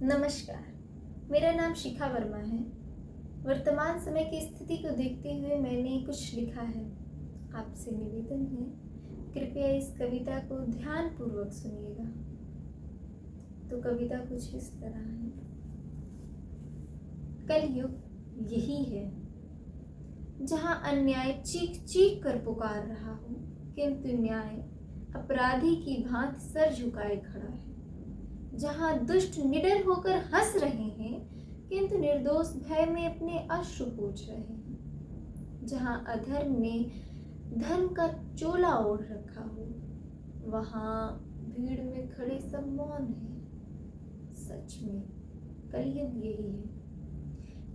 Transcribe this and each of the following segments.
नमस्कार, मेरा नाम शिखा वर्मा है। वर्तमान समय की स्थिति को देखते हुए मैंने कुछ लिखा है। आपसे निवेदन है, कृपया इस कविता को ध्यानपूर्वक सुनिएगा। तो कविता कुछ इस तरह है। कलयुग यही है जहां अन्याय चीख चीख कर पुकार रहा हो, किंतु न्याय अपराधी की भांति सर झुकाए खड़ा है। जहां दुष्ट निडर होकर हंस रहे हैं, किंतु निर्दोष भय में अपने अश्रु पोंछ रहे हैं। जहां अधर्म ने धर्म का चोला ओढ़ रखा हो, वहां भीड़ में खड़े सब मौन हैं। सच में कलयुग यही है,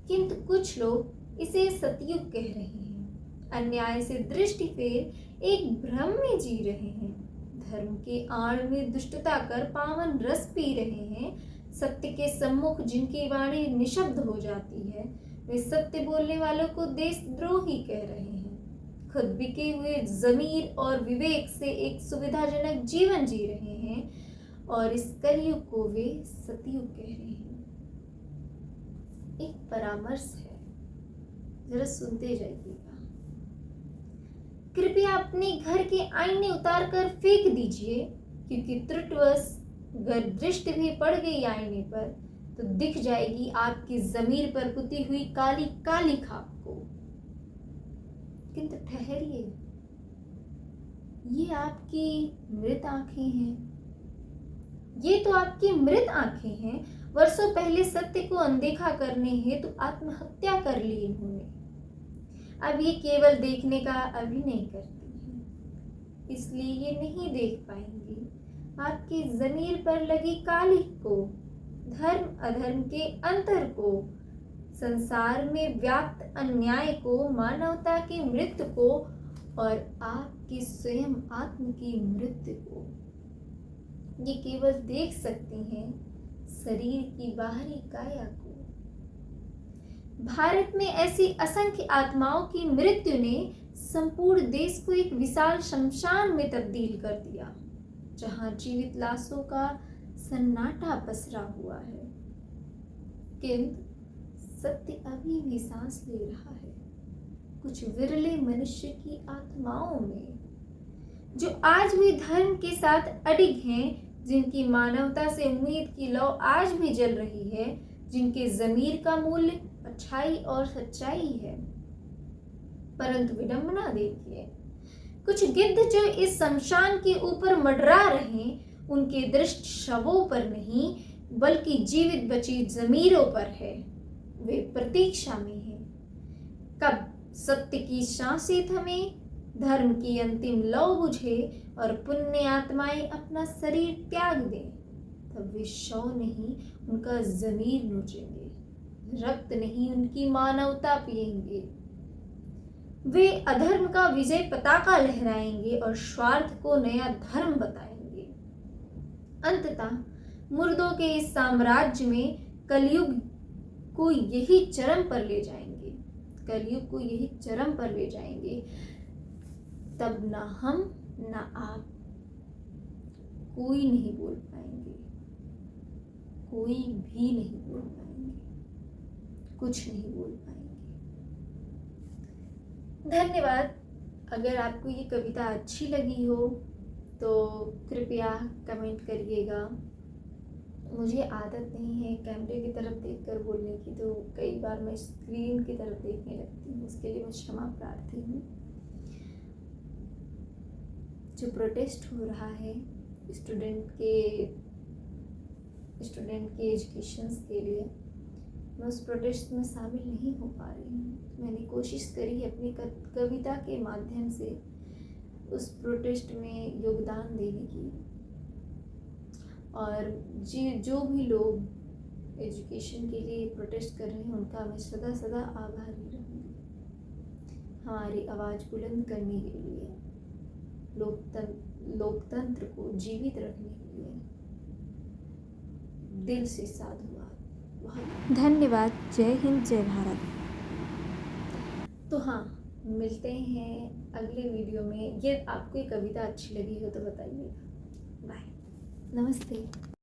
किंतु कुछ लोग इसे सतयुग कह रहे हैं। अन्याय से दृष्टि फेर एक भ्रम में जी रहे हैं। धर्म के आड़ में दुष्टता कर पावन रस पी रहे हैं। सत्य के सम्मुख जिनकी वाणी निशब्द हो जाती है, वे सत्य बोलने वालों को देशद्रोही कह रहे हैं। खुद बिके हुए जमीर और विवेक से एक सुविधाजनक जीवन जी रहे हैं और इस कलयुग को वे सतयुग कह रहे हैं। एक परामर्श है, जरा सुनते जाइएगा। कृपया अपने घर के आईने उतार कर फेंक दीजिए, क्योंकि त्रुटिवश अगर दृष्टि भी पड़ गई आईने पर तो दिख जाएगी आपकी जमीर पर पुती हुई काली काली खाक को। किंतु ठहरिए, ये आपकी मृत आंखें हैं। ये तो आपकी मृत आंखें हैं। वर्षों पहले सत्य को अनदेखा करने हेतु आत्महत्या कर ली इन्होंने। अब ये केवल देखने का अभिनय करती हैं, इसलिए ये नहीं देख पाएंगी आपकी जमीर पर लगी काली को, धर्म अधर्म के अंतर को, संसार में व्याप्त अन्याय को, मानवता की मृत्यु को और आपकी स्वयं आत्म की मृत्यु को। ये केवल देख सकती हैं शरीर की बाहरी काया को। भारत में ऐसी असंख्य आत्माओं की मृत्यु ने संपूर्ण देश को एक विशाल शमशान में तब्दील कर दिया, जहां जीवित लाशों का सन्नाटा पसरा हुआ है। किंतु सत्य अभी भी सांस ले रहा है कुछ विरले मनुष्य की आत्माओं में, जो आज भी धर्म के साथ अडिग हैं, जिनकी मानवता से उम्मीद की लौ आज भी जल रही है, जिनके जमीर का मूल्य अच्छाई और सच्चाई है। परंतु विडंबना देखिए, कुछ गिद्ध जो इस शमशान के ऊपर मंडरा रहे, उनके दृष्ट शवों पर नहीं बल्कि जीवित बची जमीरों पर है। वे प्रतीक्षा में हैं कब सत्य की सांसें थमे, धर्म की अंतिम लौ बुझे और पुण्य आत्माएं अपना शरीर त्याग दें। तब वे शव नहीं उनका जमीर नोचेंगे, रक्त नहीं उनकी मानवता पिएंगे। वे अधर्म का विजय पताका लहराएंगे और स्वार्थ को नया धर्म बताएंगे। अंततः मुर्दों के इस साम्राज्य में कलयुग को यही चरम पर ले जाएंगे। कलयुग को यही चरम पर ले जाएंगे। तब ना हम ना आप कोई नहीं बोल पाएंगे, कोई भी नहीं बोल पाएंगे, कुछ नहीं बोल पाएंगे। धन्यवाद। अगर आपको ये कविता अच्छी लगी हो तो कृपया कमेंट करिएगा। मुझे आदत नहीं है कैमरे की तरफ देखकर बोलने की, तो कई बार मैं स्क्रीन की तरफ देखने लगती हूँ, उसके लिए मैं क्षमा प्रार्थी हूँ। जो प्रोटेस्ट हो रहा है स्टूडेंट के एजुकेशन के लिए, मैं उस प्रोटेस्ट में शामिल नहीं हो पा रही हूँ। मैंने कोशिश करी अपनी कविता के माध्यम से उस प्रोटेस्ट में योगदान देने की, और जो भी लोग एजुकेशन के लिए प्रोटेस्ट कर रहे हैं उनका मैं सदा सदा आभारी रहूँगी। हमारी आवाज़ बुलंद करने के लिए, लोकतंत्र को जीवित रखने के लिए दिल से साधुवाद। बहुत धन्यवाद। जय हिंद, जय भारत। तो हाँ, मिलते हैं अगले वीडियो में। ये आपको ये कविता अच्छी लगी हो तो बताइएगा। बाय, नमस्ते।